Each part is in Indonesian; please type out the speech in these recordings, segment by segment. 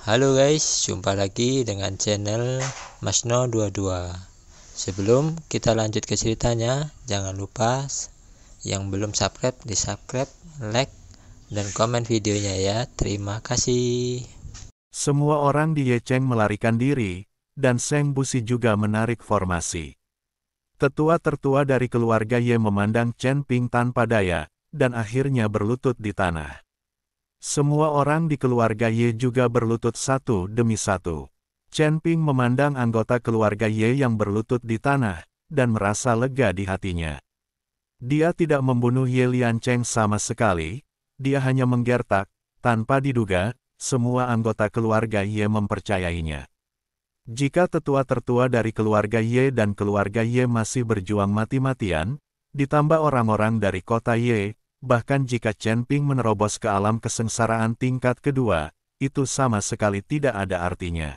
Halo guys, jumpa lagi dengan channel Masno22. Sebelum kita lanjut ke ceritanya, jangan lupa yang belum subscribe di subscribe, like, dan komen videonya ya. Terima kasih. Semua orang di Yecheng melarikan diri, dan Seng Busi juga menarik formasi. Tetua tertua dari keluarga Ye memandang Chen Ping tanpa daya, dan akhirnya berlutut di tanah. Semua orang di keluarga Ye juga berlutut satu demi satu. Chen Ping memandang anggota keluarga Ye yang berlutut di tanah, dan merasa lega di hatinya. Dia tidak membunuh Ye Liancheng sama sekali, dia hanya menggertak, tanpa diduga, semua anggota keluarga Ye mempercayainya. Jika tetua tertua dari keluarga Ye dan keluarga Ye masih berjuang mati-matian, ditambah orang-orang dari kota Ye, bahkan jika Chen Ping menerobos ke alam kesengsaraan tingkat kedua, itu sama sekali tidak ada artinya.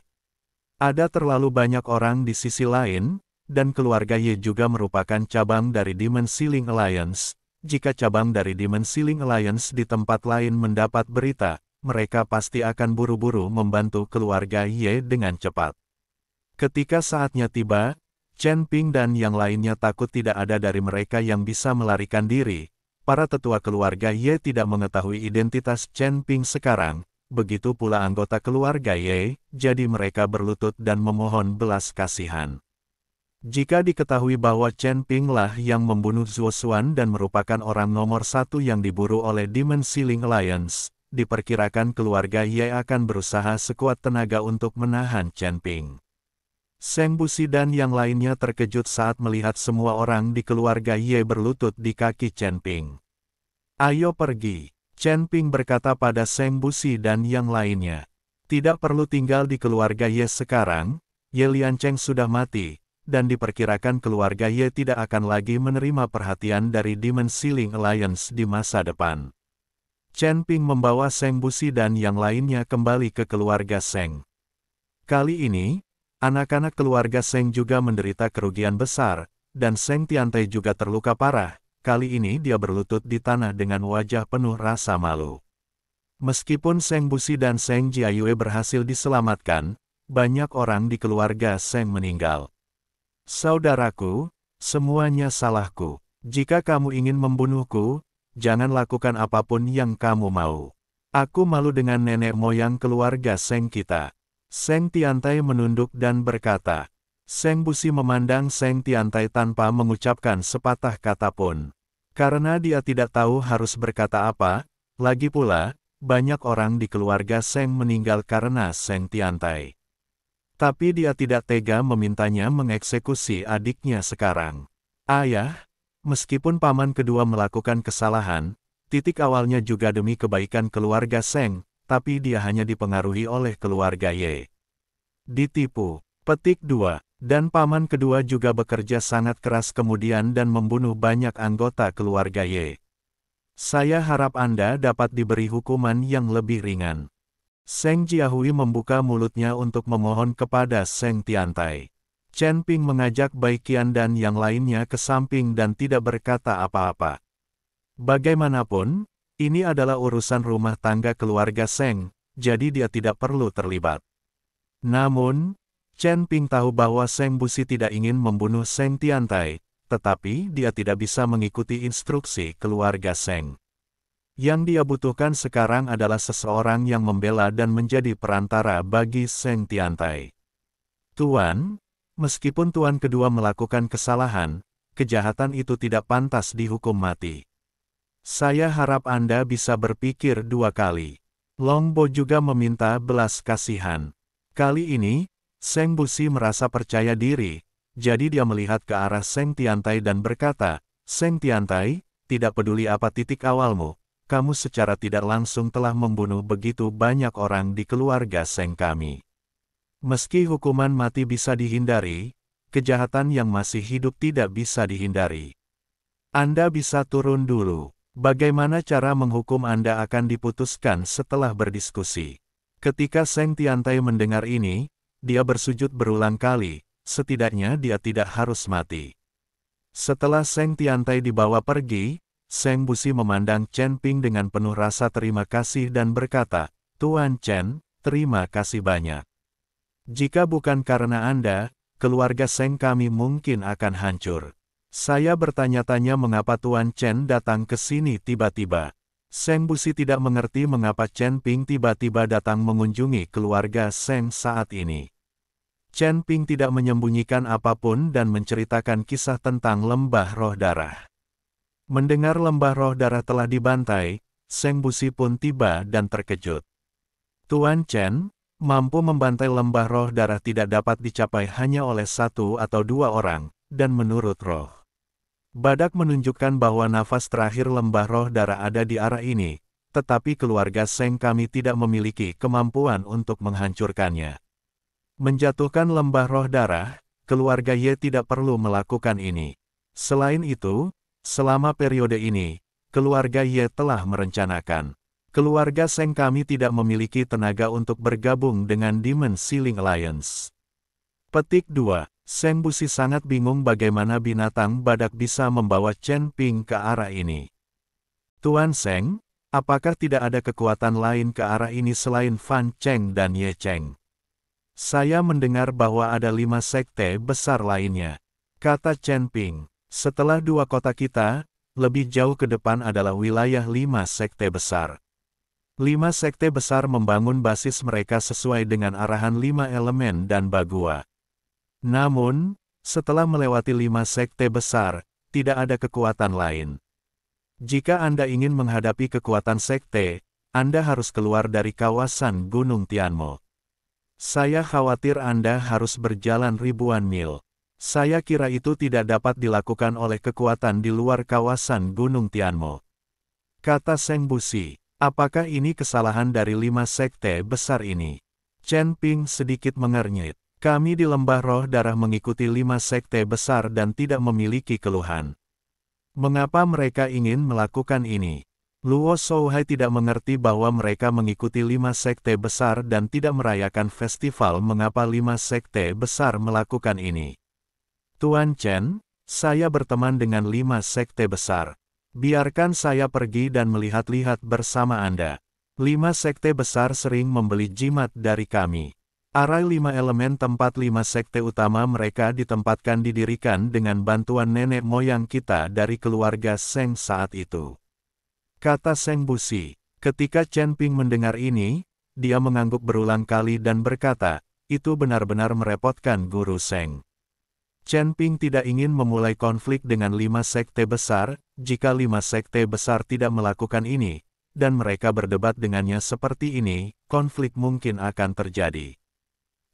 Ada terlalu banyak orang di sisi lain, dan keluarga Ye juga merupakan cabang dari Demon Ceiling Alliance. Jika cabang dari Demon Ceiling Alliance di tempat lain mendapat berita, mereka pasti akan buru-buru membantu keluarga Ye dengan cepat. Ketika saatnya tiba, Chen Ping dan yang lainnya takut tidak ada dari mereka yang bisa melarikan diri. Para tetua keluarga Ye tidak mengetahui identitas Chen Ping sekarang, begitu pula anggota keluarga Ye, jadi mereka berlutut dan memohon belas kasihan. Jika diketahui bahwa Chen Ping lah yang membunuh Zhuo Xuan dan merupakan orang nomor satu yang diburu oleh Demon Ceiling Alliance, diperkirakan keluarga Ye akan berusaha sekuat tenaga untuk menahan Chen Ping. Seng Busi dan yang lainnya terkejut saat melihat semua orang di keluarga Ye berlutut di kaki Chen Ping. "Ayo pergi," Chen Ping berkata pada Seng Busi dan yang lainnya. "Tidak perlu tinggal di keluarga Ye sekarang, Ye Liancheng sudah mati, dan diperkirakan keluarga Ye tidak akan lagi menerima perhatian dari Demon Ceiling Alliance di masa depan." Chen Ping membawa Seng Busi dan yang lainnya kembali ke keluarga Seng. Kali ini, anak-anak keluarga Seng juga menderita kerugian besar, dan Seng Tiantai juga terluka parah. Kali ini dia berlutut di tanah dengan wajah penuh rasa malu. Meskipun Seng Busi dan Seng Jiayue berhasil diselamatkan, banyak orang di keluarga Seng meninggal. "Saudaraku, semuanya salahku. Jika kamu ingin membunuhku, jangan lakukan apapun yang kamu mau. Aku malu dengan nenek moyang keluarga Seng kita." Seng Tiantai menunduk dan berkata. Seng Busi memandang Seng Tiantai tanpa mengucapkan sepatah kata pun. Karena dia tidak tahu harus berkata apa, lagi pula, banyak orang di keluarga Seng meninggal karena Seng Tiantai. Tapi dia tidak tega memintanya mengeksekusi adiknya sekarang. "Ayah, meskipun paman kedua melakukan kesalahan, titik awalnya juga demi kebaikan keluarga Seng, tapi dia hanya dipengaruhi oleh keluarga Ye. Ditipu." Petik 2. Dan paman kedua juga bekerja sangat keras kemudian dan membunuh banyak anggota keluarga Ye. "Saya harap Anda dapat diberi hukuman yang lebih ringan." Seng Jiahui membuka mulutnya untuk memohon kepada Seng Tiantai. Chen Ping mengajak Baiqian dan yang lainnya ke samping dan tidak berkata apa-apa. Bagaimanapun, ini adalah urusan rumah tangga keluarga Seng, jadi dia tidak perlu terlibat. Namun, Chen Ping tahu bahwa Seng Busi tidak ingin membunuh Seng Tiantai, tetapi dia tidak bisa mengikuti instruksi keluarga Seng. Yang dia butuhkan sekarang adalah seseorang yang membela dan menjadi perantara bagi Seng Tiantai. "Tuan, meskipun tuan kedua melakukan kesalahan, kejahatan itu tidak pantas dihukum mati. Saya harap Anda bisa berpikir dua kali." Long Bo juga meminta belas kasihan. Kali ini, Seng Busi merasa percaya diri, jadi dia melihat ke arah Seng Tiantai dan berkata, "Seng Tiantai, tidak peduli apa titik awalmu, kamu secara tidak langsung telah membunuh begitu banyak orang di keluarga Seng kami. Meski hukuman mati bisa dihindari, kejahatan yang masih hidup tidak bisa dihindari. Anda bisa turun dulu. Bagaimana cara menghukum Anda akan diputuskan setelah berdiskusi." Ketika Seng Tiantai mendengar ini, dia bersujud berulang kali, setidaknya dia tidak harus mati. Setelah Seng Tiantai dibawa pergi, Seng Busi memandang Chen Ping dengan penuh rasa terima kasih dan berkata, "Tuan Chen, terima kasih banyak. Jika bukan karena Anda, keluarga Seng kami mungkin akan hancur. Saya bertanya-tanya mengapa Tuan Chen datang ke sini tiba-tiba. Seng Busi tidak mengerti mengapa Chen Ping tiba-tiba datang mengunjungi keluarga Seng saat ini. Chen Ping tidak menyembunyikan apapun dan menceritakan kisah tentang lembah roh darah. Mendengar lembah roh darah telah dibantai, Seng Busi pun tiba dan terkejut. Tuan Chen, mampu membantai lembah roh darah tidak dapat dicapai hanya oleh 1 atau 2 orang, dan menurut roh Badak menunjukkan bahwa nafas terakhir lembah roh darah ada di arah ini, tetapi keluarga Seng kami tidak memiliki kemampuan untuk menghancurkannya. Menjatuhkan lembah roh darah, keluarga Ye tidak perlu melakukan ini. Selain itu, selama periode ini, keluarga Ye telah merencanakan. Keluarga Seng kami tidak memiliki tenaga untuk bergabung dengan Demon Sealing Alliance. Petik 2. Seng Busi sangat bingung bagaimana binatang badak bisa membawa Chen Ping ke arah ini. Tuan Seng, apakah tidak ada kekuatan lain ke arah ini selain Fan Cheng dan Ye Cheng? Saya mendengar bahwa ada 5 sekte besar lainnya, kata Chen Ping. Setelah 2 kota kita, lebih jauh ke depan adalah wilayah 5 sekte besar. 5 sekte besar membangun basis mereka sesuai dengan arahan 5 elemen dan Bagua. Namun, setelah melewati 5 sekte besar, tidak ada kekuatan lain. Jika Anda ingin menghadapi kekuatan sekte, Anda harus keluar dari kawasan Gunung Tianmo. Saya khawatir Anda harus berjalan ribuan mil. Saya kira itu tidak dapat dilakukan oleh kekuatan di luar kawasan Gunung Tianmo. Kata Seng Busi, apakah ini kesalahan dari 5 sekte besar ini? Chen Ping sedikit mengernyit. Kami di lembah roh darah mengikuti 5 sekte besar dan tidak memiliki keluhan. Mengapa mereka ingin melakukan ini? Luo Shouhai tidak mengerti bahwa mereka mengikuti 5 sekte besar dan tidak merayakan festival mengapa 5 sekte besar melakukan ini. Tuan Chen, saya berteman dengan 5 sekte besar. Biarkan saya pergi dan melihat-lihat bersama Anda. 5 sekte besar sering membeli jimat dari kami. Arai 5 elemen tempat 5 sekte utama mereka ditempatkan didirikan dengan bantuan nenek moyang kita dari keluarga Seng saat itu. Kata Seng Busi. Ketika Chen Ping mendengar ini, dia mengangguk berulang kali dan berkata, itu benar-benar merepotkan Guru Seng. Chen Ping tidak ingin memulai konflik dengan 5 sekte besar, jika 5 sekte besar tidak melakukan ini, dan mereka berdebat dengannya seperti ini, konflik mungkin akan terjadi.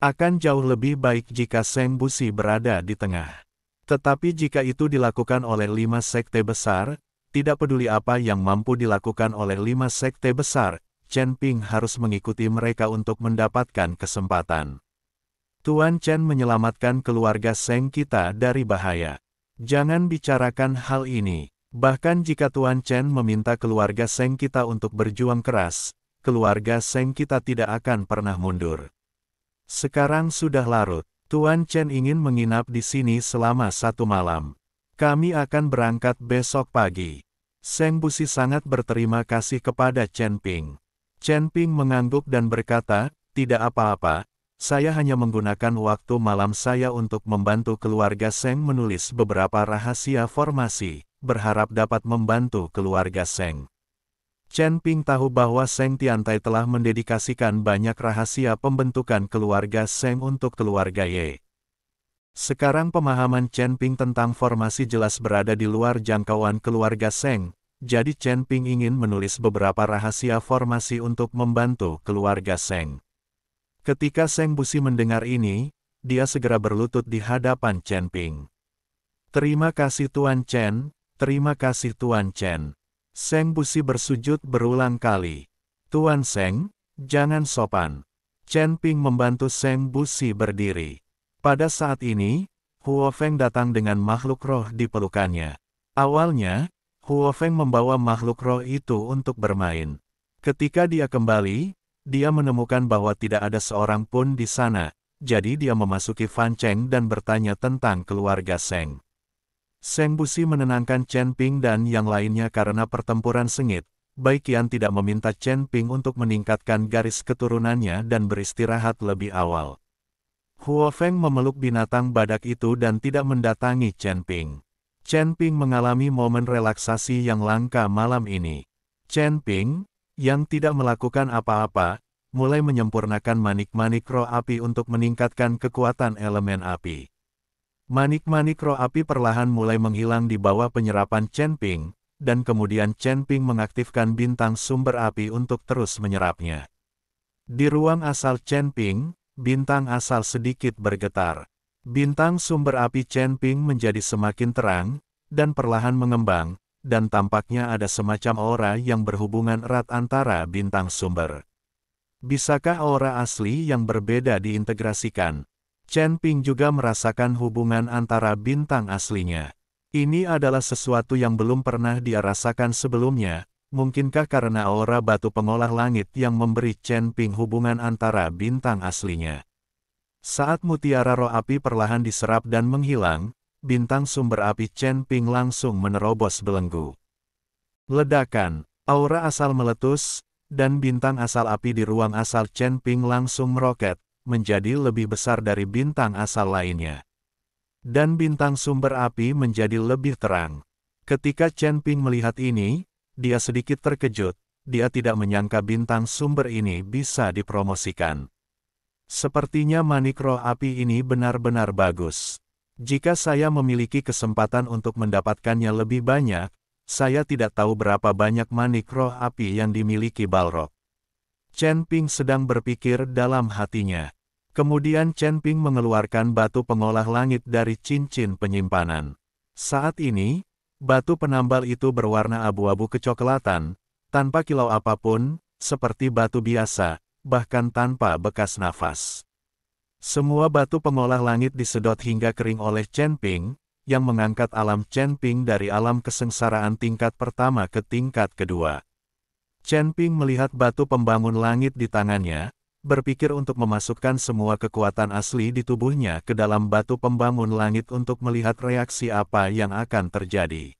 Akan jauh lebih baik jika Seng Busi berada di tengah. Tetapi jika itu dilakukan oleh 5 sekte besar, tidak peduli apa yang mampu dilakukan oleh 5 sekte besar, Chen Ping harus mengikuti mereka untuk mendapatkan kesempatan. Tuan Chen menyelamatkan keluarga Seng kita dari bahaya. Jangan bicarakan hal ini. Bahkan jika Tuan Chen meminta keluarga Seng kita untuk berjuang keras, keluarga Seng kita tidak akan pernah mundur. Sekarang sudah larut. Tuan Chen ingin menginap di sini selama 1 malam. Kami akan berangkat besok pagi. Seng Busi sangat berterima kasih kepada Chen Ping. Chen Ping mengangguk dan berkata, tidak apa-apa, saya hanya menggunakan waktu malam saya untuk membantu keluarga Seng menulis beberapa rahasia formasi, berharap dapat membantu keluarga Seng. Chen Ping tahu bahwa Seng Tiantai telah mendedikasikan banyak rahasia pembentukan keluarga Seng untuk keluarga Ye. Sekarang pemahaman Chen Ping tentang formasi jelas berada di luar jangkauan keluarga Seng, jadi Chen Ping ingin menulis beberapa rahasia formasi untuk membantu keluarga Seng. Ketika Seng Busi mendengar ini, dia segera berlutut di hadapan Chen Ping. Terima kasih Tuan Chen, terima kasih Tuan Chen. Seng Busi bersujud berulang kali. Tuan Seng, jangan sopan. Chen Ping membantu Seng Busi berdiri. Pada saat ini, Huo Feng datang dengan makhluk roh di pelukannya. Awalnya, Huo Feng membawa makhluk roh itu untuk bermain. Ketika dia kembali, dia menemukan bahwa tidak ada seorang pun di sana, jadi dia memasuki Fan Cheng dan bertanya tentang keluarga Seng. Seng Busi menenangkan Chen Ping dan yang lainnya karena pertempuran sengit, Baiqian tidak meminta Chen Ping untuk meningkatkan garis keturunannya dan beristirahat lebih awal. Huo Feng memeluk binatang badak itu dan tidak mendatangi Chen Ping. Chen Ping mengalami momen relaksasi yang langka malam ini. Chen Ping, yang tidak melakukan apa-apa, mulai menyempurnakan manik-manik roh api untuk meningkatkan kekuatan elemen api. Manik-manik roh api perlahan mulai menghilang di bawah penyerapan Chen Ping, dan kemudian Chen Ping mengaktifkan bintang sumber api untuk terus menyerapnya. Di ruang asal Chen Ping, bintang asal sedikit bergetar. Bintang sumber api Chen Ping menjadi semakin terang, dan perlahan mengembang, dan tampaknya ada semacam aura yang berhubungan erat antara bintang sumber. Bisakah aura asli yang berbeda diintegrasikan? Chen Ping juga merasakan hubungan antara bintang aslinya. Ini adalah sesuatu yang belum pernah dia rasakan sebelumnya. Mungkinkah karena aura batu pengolah langit yang memberi Chen Ping hubungan antara bintang aslinya? Saat mutiara roh api perlahan diserap dan menghilang, bintang sumber api Chen Ping langsung menerobos belenggu. Ledakan, aura asal meletus, dan bintang asal api di ruang asal Chen Ping langsung meroket, menjadi lebih besar dari bintang asal lainnya. Dan bintang sumber api menjadi lebih terang. Ketika Chen Ping melihat ini, dia sedikit terkejut, dia tidak menyangka bintang sumber ini bisa dipromosikan. Sepertinya manik roh api ini benar-benar bagus. Jika saya memiliki kesempatan untuk mendapatkannya lebih banyak, saya tidak tahu berapa banyak manik roh api yang dimiliki Balrog. Chen Ping sedang berpikir dalam hatinya. Kemudian Chen Ping mengeluarkan batu pengolah langit dari cincin penyimpanan. Saat ini, batu penambal itu berwarna abu-abu kecoklatan, tanpa kilau apapun, seperti batu biasa, bahkan tanpa bekas nafas. Semua batu pengolah langit disedot hingga kering oleh Chen Ping, yang mengangkat alam Chen Ping dari alam kesengsaraan tingkat pertama ke tingkat kedua. Chen Ping melihat batu pembangun langit di tangannya, berpikir untuk memasukkan semua kekuatan asli di tubuhnya ke dalam batu pembangun langit untuk melihat reaksi apa yang akan terjadi.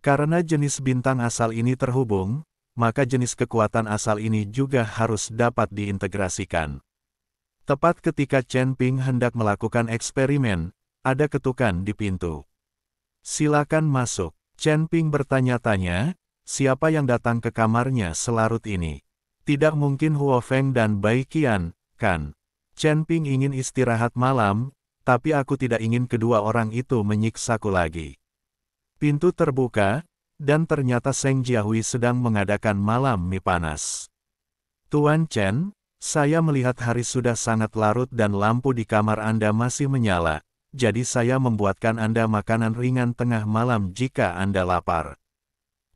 Karena jenis bintang asal ini terhubung, maka jenis kekuatan asal ini juga harus dapat diintegrasikan. Tepat ketika Chen Ping hendak melakukan eksperimen, ada ketukan di pintu. "Silakan masuk." Chen Ping bertanya-tanya, siapa yang datang ke kamarnya selarut ini? Tidak mungkin Huo Feng dan Baiqian, kan? Chen Ping ingin istirahat malam, tapi aku tidak ingin kedua orang itu menyiksaku lagi. Pintu terbuka, dan ternyata Seng Jiahui sedang mengadakan malam mie panas. "Tuan Chen, saya melihat hari sudah sangat larut dan lampu di kamar Anda masih menyala, jadi saya membuatkan Anda makanan ringan tengah malam jika Anda lapar,"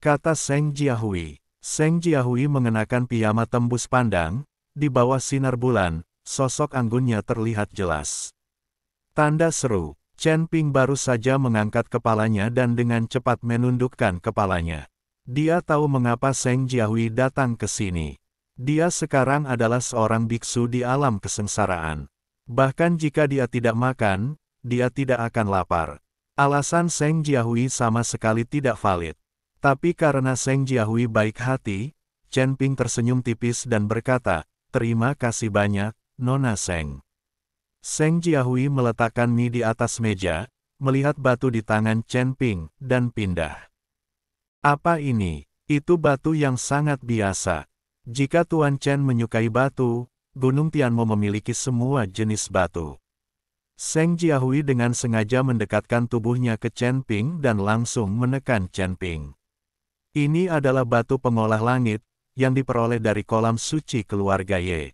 kata Seng Jiahui. Seng Jiahui mengenakan piyama tembus pandang, di bawah sinar bulan, sosok anggunnya terlihat jelas. Tanda seru, Chen Ping baru saja mengangkat kepalanya dan dengan cepat menundukkan kepalanya. Dia tahu mengapa Seng Jiahui datang ke sini. Dia sekarang adalah seorang biksu di alam kesengsaraan. Bahkan jika dia tidak makan, dia tidak akan lapar. Alasan Seng Jiahui sama sekali tidak valid. Tapi karena Seng Jiahui baik hati, Chen Ping tersenyum tipis dan berkata, "Terima kasih banyak, Nona Seng." Seng Jiahui meletakkan mie di atas meja, melihat batu di tangan Chen Ping, dan pindah. "Apa ini?" "Itu batu yang sangat biasa. Jika Tuan Chen menyukai batu, Gunung Tianmo memiliki semua jenis batu." Seng Jiahui dengan sengaja mendekatkan tubuhnya ke Chen Ping dan langsung menekan Chen Ping. "Ini adalah batu pengolah langit, yang diperoleh dari kolam suci keluarga Ye,"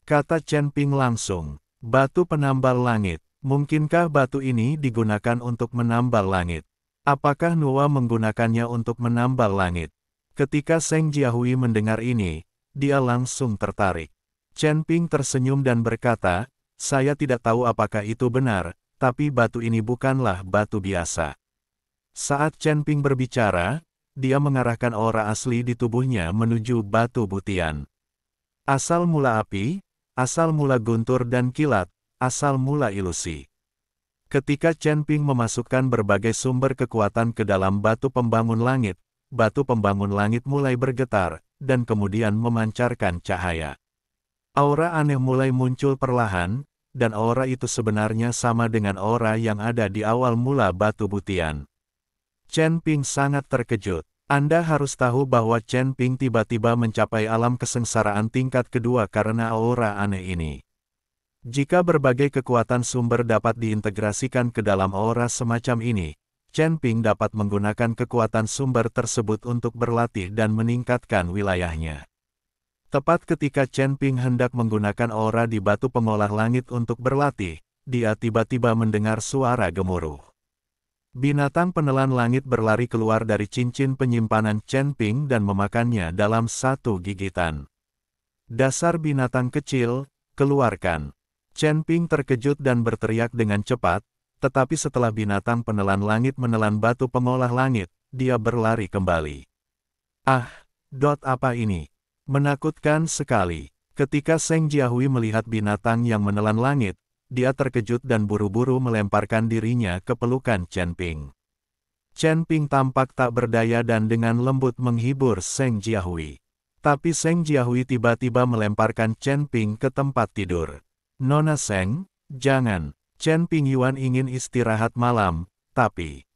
kata Chen Ping langsung. "Batu penambal langit, mungkinkah batu ini digunakan untuk menambal langit? Apakah Nuwa menggunakannya untuk menambal langit?" Ketika Seng Jiahui mendengar ini, dia langsung tertarik. Chen Ping tersenyum dan berkata, "Saya tidak tahu apakah itu benar, tapi batu ini bukanlah batu biasa." Saat Chen Ping berbicara, dia mengarahkan aura asli di tubuhnya menuju batu butian. Asal mula api, asal mula guntur dan kilat, asal mula ilusi. Ketika Chen Ping memasukkan berbagai sumber kekuatan ke dalam batu pembangun langit, batu pembangun langit mulai bergetar, dan kemudian memancarkan cahaya. Aura aneh mulai muncul perlahan, dan aura itu sebenarnya sama dengan aura yang ada di awal mula batu butian. Chen Ping sangat terkejut. Anda harus tahu bahwa Chen Ping tiba-tiba mencapai alam kesengsaraan tingkat kedua karena aura aneh ini. Jika berbagai kekuatan sumber dapat diintegrasikan ke dalam aura semacam ini, Chen Ping dapat menggunakan kekuatan sumber tersebut untuk berlatih dan meningkatkan wilayahnya. Tepat ketika Chen Ping hendak menggunakan aura di batu pengolah langit untuk berlatih, dia tiba-tiba mendengar suara gemuruh. Binatang penelan langit berlari keluar dari cincin penyimpanan Chen Ping dan memakannya dalam satu gigitan. Dasar binatang kecil, keluarkan. Chen Ping terkejut dan berteriak dengan cepat, tetapi setelah binatang penelan langit menelan batu pengolah langit, dia berlari kembali. Ah, apa ini? Menakutkan sekali. Ketika Seng Jiahui melihat binatang yang menelan langit, dia terkejut dan buru-buru melemparkan dirinya ke pelukan Chen Ping. Chen Ping tampak tak berdaya dan dengan lembut menghibur Seng Jiahui. Tapi Seng Jiahui tiba-tiba melemparkan Chen Ping ke tempat tidur. Nona Seng, jangan. Chen Ping Yuan ingin istirahat malam, tapi